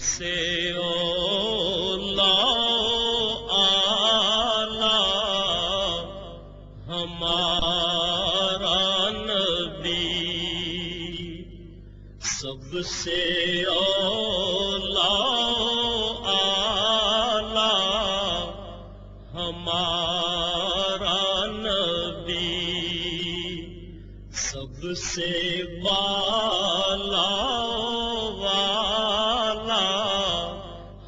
سے اولا آلہ ہمارا نبی، سب سے اولا آلہ ہمارا نبی، سب سے والا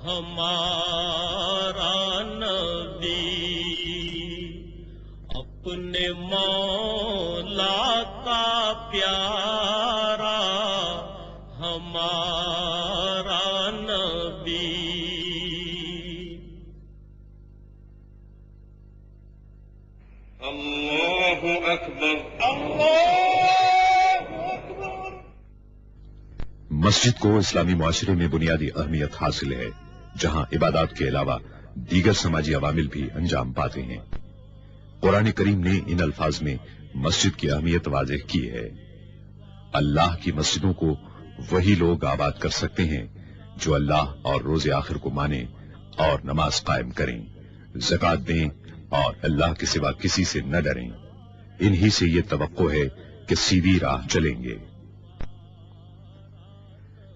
ہمارا نبی، اپنے مولا کا پیارا ہمارا نبی۔ اللہ اکبر، اللہ اکبر۔ مسجد کو اسلامی معاشرے میں بنیادی اہمیت حاصل ہے، جہاں عبادات کے علاوہ دیگر سماجی عوامل بھی انجام پاتے ہیں۔ قرآن کریم نے ان الفاظ میں مسجد کی اہمیت واضح کی ہے۔ اللہ کی مسجدوں کو وہی لوگ آباد کر سکتے ہیں جو اللہ اور روز آخر کو مانیں اور نماز قائم کریں، زکوٰۃ دیں اور اللہ کے سوا کسی سے نہ ڈریں۔ انہی سے یہ توقع ہے کہ سیدھی راہ چلیں گے۔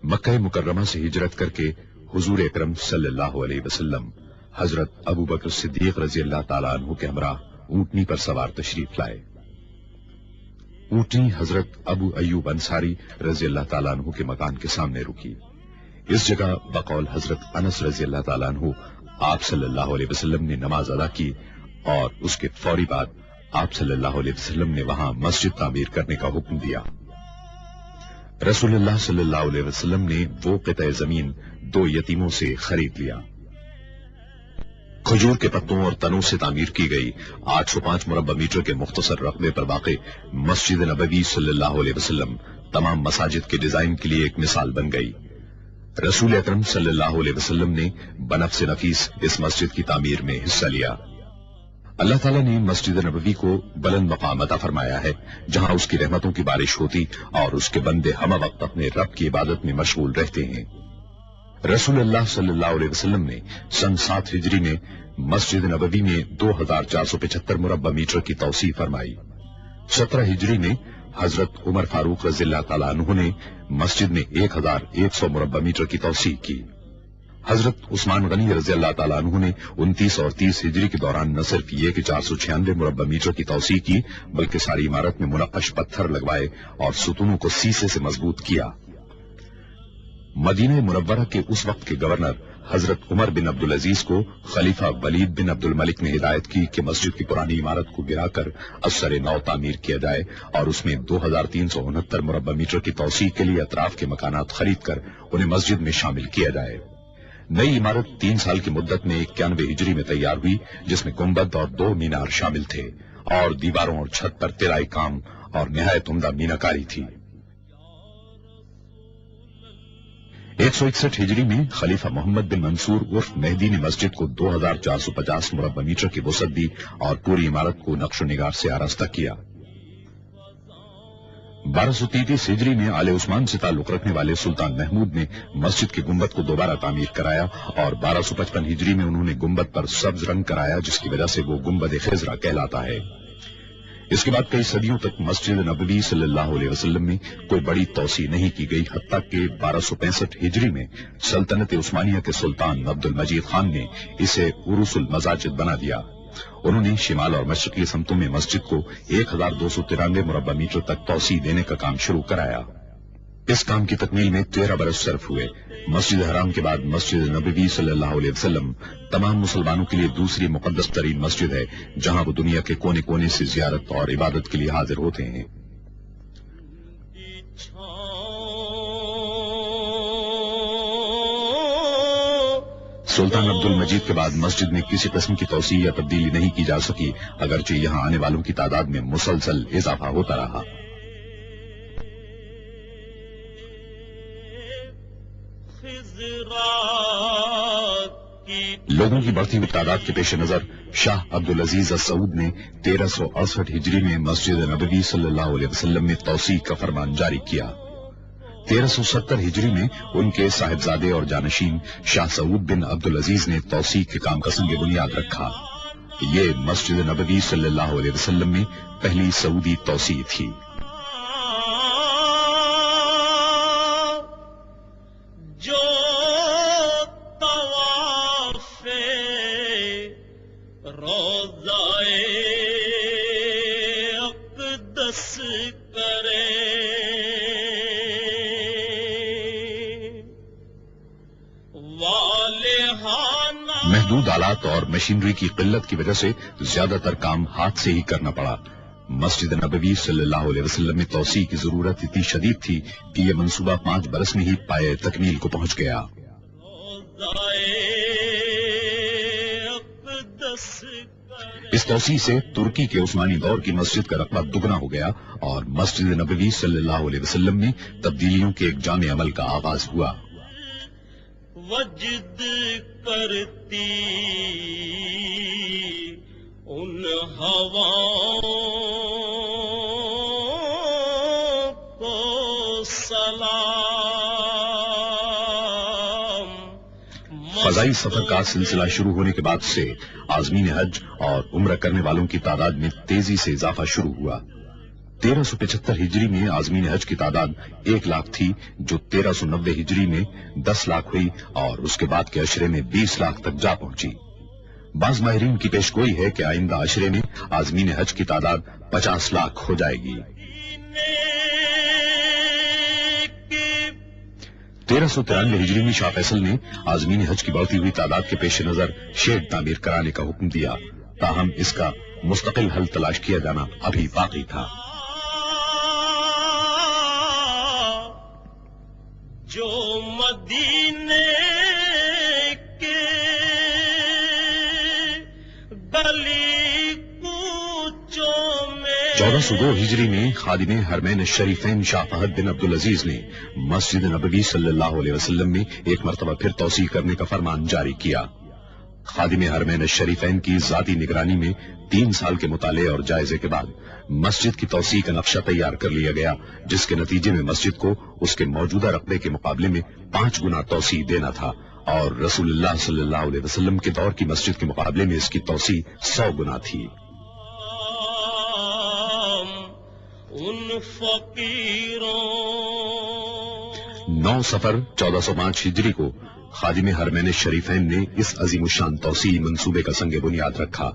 مکہ مکرمہ سے ہجرت کر کے حضور اکرم صلی اللہ علیہ وسلم حضرت ابو بکر صدیق رضی اللہ تعالیٰ عنہ کے ہمراہ اونٹنی پر سوار تشریف لائے۔ اونٹنی حضرت ابو ایوب انصاری رضی اللہ تعالیٰ عنہ کے مکان کے سامنے رکی۔ اس جگہ بقول حضرت انس رضی اللہ تعالیٰ عنہ آپ صلی اللہ علیہ وسلم نے نماز ادا کی، اور اس کے فوری بعد آپ صلی اللہ علیہ وسلم نے وہاں مسجد تعمیر کرنے کا حکم دیا۔ رسول اللہ صلی اللہ علیہ وسلم نے وہ قطع زمین 2 یتیموں سے خرید لیا۔ کھجور کے پتوں اور تنوں سے تعمیر کی گئی 805 مربع میٹر کے مختصر رقبے پر واقع مسجد نبوی صلی اللہ علیہ وسلم تمام مساجد کے ڈیزائن کے لیے ایک مثال بن گئی۔ رسول اکرم صلی اللہ علیہ وسلم نے بنفس نفیس اس مسجد کی تعمیر میں حصہ لیا۔ اللہ تعالیٰ نے مسجد نبوی کو بلند مقام عطا فرمایا ہے، جہاں اس کی رحمتوں کی بارش ہوتی اور اس کے بندے ہم وقت اپنے رب کی عبادت میں مشغول رہتے ہیں۔ رسول اللہ صلی اللہ علیہ وسلم نے سن 7 ہجری میں مسجد نبوی میں 2475 مربع میٹر کی توسیع فرمائی۔ 17 ہجری میں حضرت عمر فاروق رضی اللہ تعالیٰ عنہ نے مسجد میں 1100 مربع میٹر کی توسیع کی۔ حضرت عثمان غنی رضی اللہ تعالیٰ عنہ نے 29 اور 30 ہجری کے دوران نہ صرف یہ کہ 496 مربع میٹر کی توسیع کی، بلکہ ساری عمارت میں منقش پتھر لگوائے اور ستونوں کو سیسے سے مضبوط کیا۔ مدینہ منورہ کے اس وقت کے گورنر حضرت عمر بن عبدالعزیز کو خلیفہ ولید بن عبد الملک نے ہدایت کی کہ مسجد کی پرانی عمارت کو گرا کر اثر نو تعمیر کیا جائے اور اس میں 2369 مربع میٹر کی توسیع کے لیے اطراف کے مکانات خرید کر انہیں مسجد میں شامل کیا جائے۔ نئی عمارت 3 سال کی مدت میں 91 ہجری میں تیار ہوئی، جس میں گنبد اور 2 مینار شامل تھے اور دیواروں اور چھت پر طلائی کام اور نہایت عمدہ میناکاری تھی۔ 161 ہجری میں خلیفہ محمد بن منصور عرف مہدی نے مسجد کو 2450 مربع میٹر کی وسعت دی اور پوری عمارت کو نقش و نگار سے آراستہ کیا۔ 1233 ہجری میں آل عثمان سے تعلق رکھنے والے سلطان محمود نے مسجد کے گنبد کو دوبارہ تعمیر کرایا اور 1255 ہجری میں انہوں نے گنبد پر سبز رنگ کرایا، جس کی وجہ سے وہ گنبد خضرا کہلاتا ہے۔ اس کے بعد کئی صدیوں تک مسجد نبوی صلی اللہ علیہ وسلم میں کوئی بڑی توسیع نہیں کی گئی، حتیٰ کہ 1265 ہجری میں سلطنت عثمانیہ کے سلطان عبد المجید خان نے اسے عروس المساجد بنا دیا۔ انہوں نے شمال اور مشرقی سمتوں میں مسجد کو 1293 مربع میٹر تک توسیع دینے کا کام شروع کرایا۔ اس کام کی تکمیل میں 13 برس صرف ہوئے۔ مسجد حرام کے بعد مسجد نبوی صلی اللہ علیہ وسلم تمام مسلمانوں کے لیے دوسری مقدس ترین مسجد ہے، جہاں وہ دنیا کے کونے کونے سے زیارت اور عبادت کے لیے حاضر ہوتے ہیں۔ سلطان عبد المجید کے بعد مسجد میں کسی قسم کی توسیع یا تبدیلی نہیں کی جا سکی، اگرچہ یہاں آنے والوں کی تعداد میں مسلسل اضافہ ہوتا رہا۔ لوگوں کی بڑھتی ہوئی تعداد کے پیش نظر شاہ عبدالعزیز السعود نے 1368 ہجری میں مسجد نبوی صلی اللہ علیہ وسلم میں توسیع کا فرمان جاری کیا۔ 1370 हिजरी में उनके साहिबजादे और जानशीन शाह सऊद बिन अब्दुल अजीज ने तौसीह के काम का संग बुनियाद रखा। ये मस्जिद नबवी सल्लल्लाहु अलैहि वसल्लम में पहली सऊदी तौसीह थी। जो तवाफ़े रोज़ाए अक़दस करे, महदूद आलात और मशीनरी की किल्लत की वजह से ज्यादातर काम हाथ से ही करना पड़ा। मस्जिद नबवी सल्लल्लाहु अलैहि वसल्लम में तौसीह की जरूरत इतनी शदीद थी कि यह मंसूबा 5 बरस में ही पाए तकमील को पहुंच गया। इस तौसीह से तुर्की के उस्मानी दौर की मस्जिद का रकबा दुगना हो गया और मस्जिद नबवी सल्लल्लाहु अलैहि वसल्लम में तब्दीलियों के एक जामे अमल का आगाज हुआ। वजद करती उन हवाओं को सलाम। फजाई सफर का सिलसिला शुरू होने के बाद से आज़मीन हज और उम्र करने वालों की तादाद में तेजी से इजाफा शुरू हुआ। 1375 हिजरी में आज़मीन हज की तादाद 1 लाख थी, जो 1390 हिजरी में 10 लाख हुई और उसके बाद के अशरे में 20 लाख तक जा पहुंची। बाज़ माहिरीन की पेशगोई है कि आइंदा अशरे में आज़मीन हज की तादाद 50 लाख हो जाएगी। 1393 हिजरी में शाह फैसल ने आज़मीन हज की बढ़ती हुई तादाद के पेश नजर शेड तामीर कराने का हुक्म दिया, ताहम इसका मुस्तकिल हल तलाश किया जाना अभी बाकी था। जो मदीने के गली कूचों में 1402 हिजरी में खादिम हरमैन शरीफैन शाह फहद बिन अब्दुल अजीज ने मस्जिद नबवी सल्लल्लाहु अलैहि वसल्लम में एक मरतबा फिर तौसीह करने का फरमान जारी किया। खादिम हरमैन शरीफैन की जाती निगरानी में 3 साल के मुताले और जायजे के बाद मस्जिद की तौसीह का नक्शा तैयार कर लिया गया, जिसके नतीजे में मस्जिद को उसके मौजूदा रकबे के मुकाबले में 5 गुना तौसीह देना था और रसूलुल्लाह सल्लल्लाहु अलैहि वसल्लम के दौर की मस्जिद के मुकाबले में इसकी तौसीह 100 गुना थी। उन फकीरों 9 सफर 1405 हिजरी को खादिम हरमैन शरीफैन ने इस अजीमुशान तौसीह मंसूबे का संग बुनियाद रखा।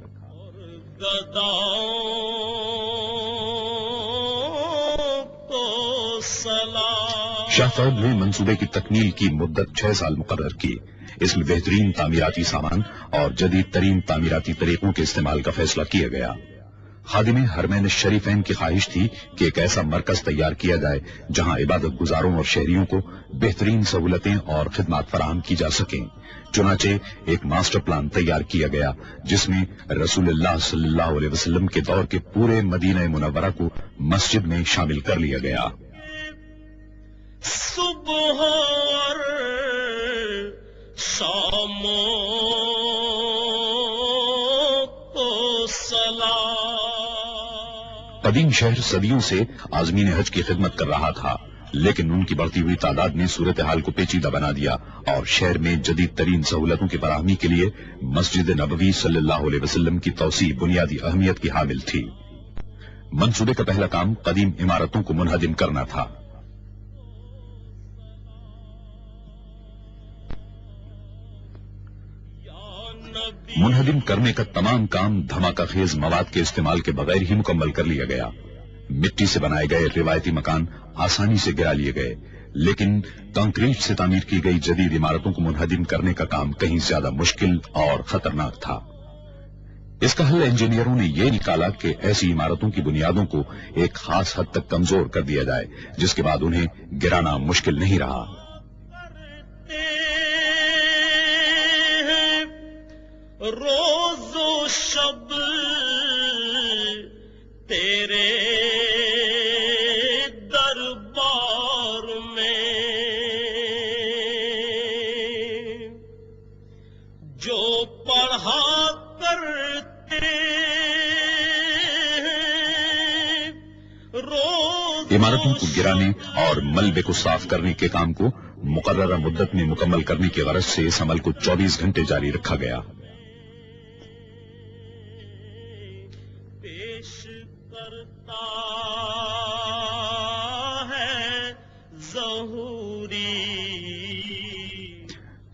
शाह फहद ने मंसूबे की तकमील की मुद्दत 6 साल मुकर्रर की। इसमें बेहतरीन तामीराती सामान और जदीद तरीन तामीराती तरीकों के इस्तेमाल का फैसला किया गया। खादिम हरमैन शरीफैन की ख्वाहिश थी कि एक ऐसा मरकज तैयार किया जाए जहां इबादत गुजारों और शहरियों को बेहतरीन सहूलतें और खिदमात फराहम की जा सकें। चुनाचे एक मास्टर प्लान तैयार किया गया, जिसमें रसूलुल्लाह सल्लल्लाहु अलैहि वसल्लम के दौर के पूरे मदीना मुनव्वरा को मस्जिद में शामिल कर लिया गया। सुबह और शामों को सलाम। कदीम शहर सदियों से आज़मीन हज की खिदमत कर रहा था, लेकिन उनकी बढ़ती हुई तादाद ने सूरत हाल को पेचीदा बना दिया और शहर में जदीद तरीन सहूलतों की फराहमी के लिए मस्जिद नबवी सल्लल्लाहु अलैहि वसल्लम की तौसीह बुनियादी अहमियत की हामिल थी। मंसूबे का पहला काम कदीम इमारतों को मुनहदिम करना था। मुनहदिम करने का तमाम काम धमाका खेज मवाद के इस्तेमाल के बगैर ही मुकम्मल कर लिया गया। मिट्टी से बनाए गए रिवायती मकान आसानी से गिरा लिए गए, लेकिन कंक्रीट से तामीर की गई जदीद इमारतों को मुनहदिम करने का काम कहीं ज्यादा मुश्किल और खतरनाक था। इसका हल इंजीनियरों ने यह निकाला कि ऐसी इमारतों की बुनियादों को एक खास हद तक कमजोर कर दिया जाए, जिसके बाद उन्हें गिराना मुश्किल नहीं रहा। रोज़ो शब तेरे दरबार में जो पढ़ा करते रोज़ इमारतों को गिराने और मलबे को साफ करने के काम को मुकर्ररा मुद्दत में मुकम्मल करने की गरज से इस अमल को 24 घंटे जारी रखा गया। पेश करता है ज़हूरी।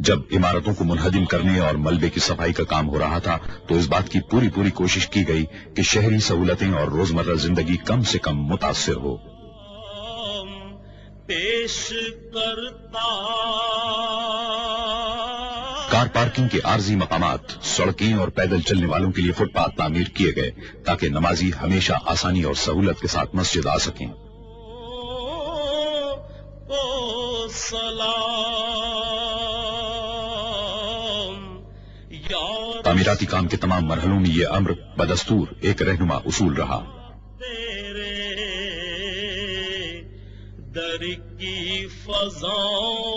जब इमारतों को मुनहदिम करने और मलबे की सफाई का काम हो रहा था तो इस बात की पूरी कोशिश की गई कि शहरी सहूलतें और रोजमर्रा जिंदगी कम से कम मुतासिर हो। पेश करता कार पार्किंग के आर्जी मकामात, सड़कें और पैदल चलने वालों के लिए फुटपाथ तामीर किए गए ताकि नमाजी हमेशा आसानी और सहूलत के साथ मस्जिद आ सकें। तामीराती काम के तमाम मरहलों में यह अम्र बदस्तूर एक रहनुमा उसूल रहा। दर की फज़ाओं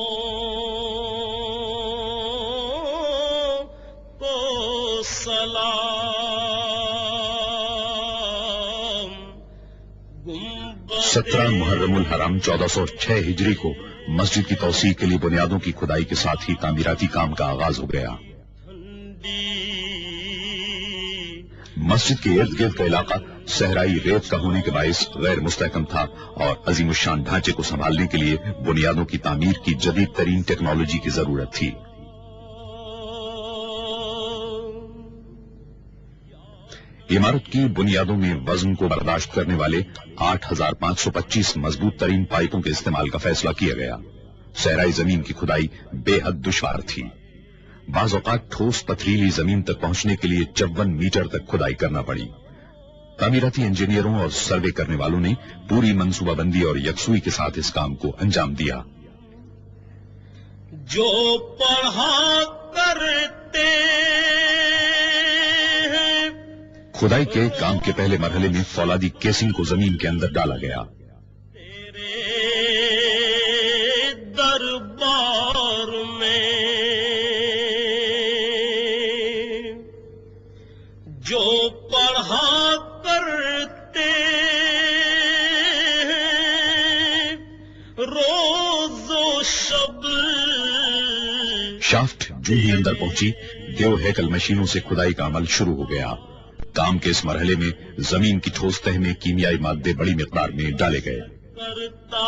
को सलाम। 17 मुहर्रमुल हराम 1406 हिजरी को मस्जिद की तौसीक के लिए बुनियादों की खुदाई के साथ ही तामीराती काम का आगाज हो गया। मस्जिद के इर्द गिर्द का इलाका सहराई रेत का होने के बायस गैर मुस्तहकम था और अजीमुशान ढांचे को संभालने के लिए बुनियादों की तामीर की जदीद तरीन टेक्नोलॉजी की जरूरत थी। इमारत की बुनियादों में वजन को बर्दाश्त करने वाले 8525 मजबूत तरीन पाइपों के इस्तेमाल का फैसला किया गया। सहराई जमीन की खुदाई बेहद दुश्वार थी। बाज़ औक़ात ठोस पथरीली जमीन तक पहुंचने के लिए 54 मीटर तक खुदाई करना पड़ी। तामीराती इंजीनियरों और सर्वे करने वालों ने पूरी मंसूबाबंदी और यकसुई के साथ इस काम को अंजाम दिया। जो पढ़ा करते हैं। खुदाई के काम के पहले मरहले में फौलादी केसिंग को जमीन के अंदर डाला गया। तेरे दरबार में जो पढ़ा करते हैं रोज़ो शब। शाफ्ट जो ही अंदर पहुंची, देव हैकल मशीनों से खुदाई का अमल शुरू हो गया। काम के इस मरहले में जमीन की ठोस तह में कीमियाई मादे बड़ी मिकदार में डाले गए। करता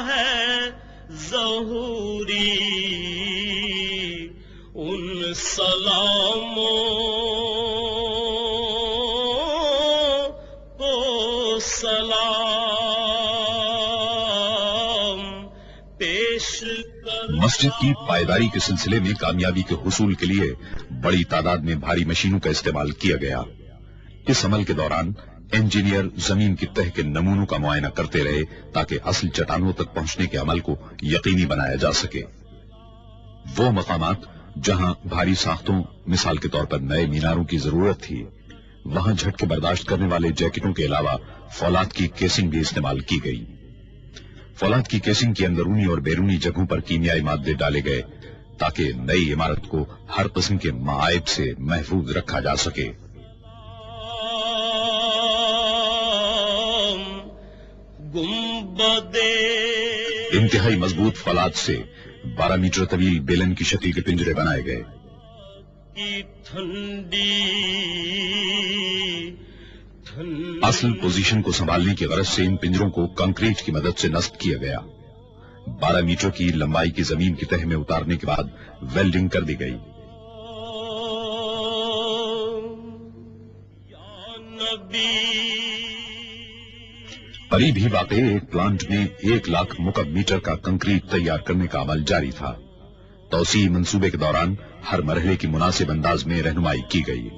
है ज़हूरी उन सलामों को सलाम पेश कर। मस्जिद की पायदारी के सिलसिले में कामयाबी के हुसूल के लिए बड़ी तादाद में भारी मशीनों का इस्तेमाल किया गया। इस अमल के दौरान इंजीनियर जमीन की तह के नमूनों का मुआयना करते रहे ताकि असल चट्टानों तक पहुंचने के अमल को यकीनी बनाया जा सके। वो मकामात जहां भारी साख्तों, मिसाल के तौर पर नए मीनारों की जरूरत थी, वहां झटके बर्दाश्त करने वाले जैकेटों के अलावा फौलाद की केसिंग भी इस्तेमाल की गई। फौलाद की केसिंग की अंदरूनी और बैरूनी जगहों पर कीमियाई मादे डाले गए ताकि नई इमारत को हर किस्म के मायब से महफूज रखा जा सके। इंतहाई मजबूत फौलाद से 12 मीटर तवील बेलन की शक्ल के पिंजरे बनाए गए। असल पोजीशन को संभालने की गरज से इन पिंजरों को कंक्रीट की मदद से नस्ब किया गया। 12 मीटर की लंबाई की जमीन की तह में उतारने के बाद वेल्डिंग कर दी गई। करीब ही वाक़े एक प्लांट में 1 लाख मुकब मीटर का कंक्रीट तैयार करने का अमल जारी था। तौसी मंसूबे के दौरान हर मरहले की मुनासिब अंदाज में रहनुमाई की गई।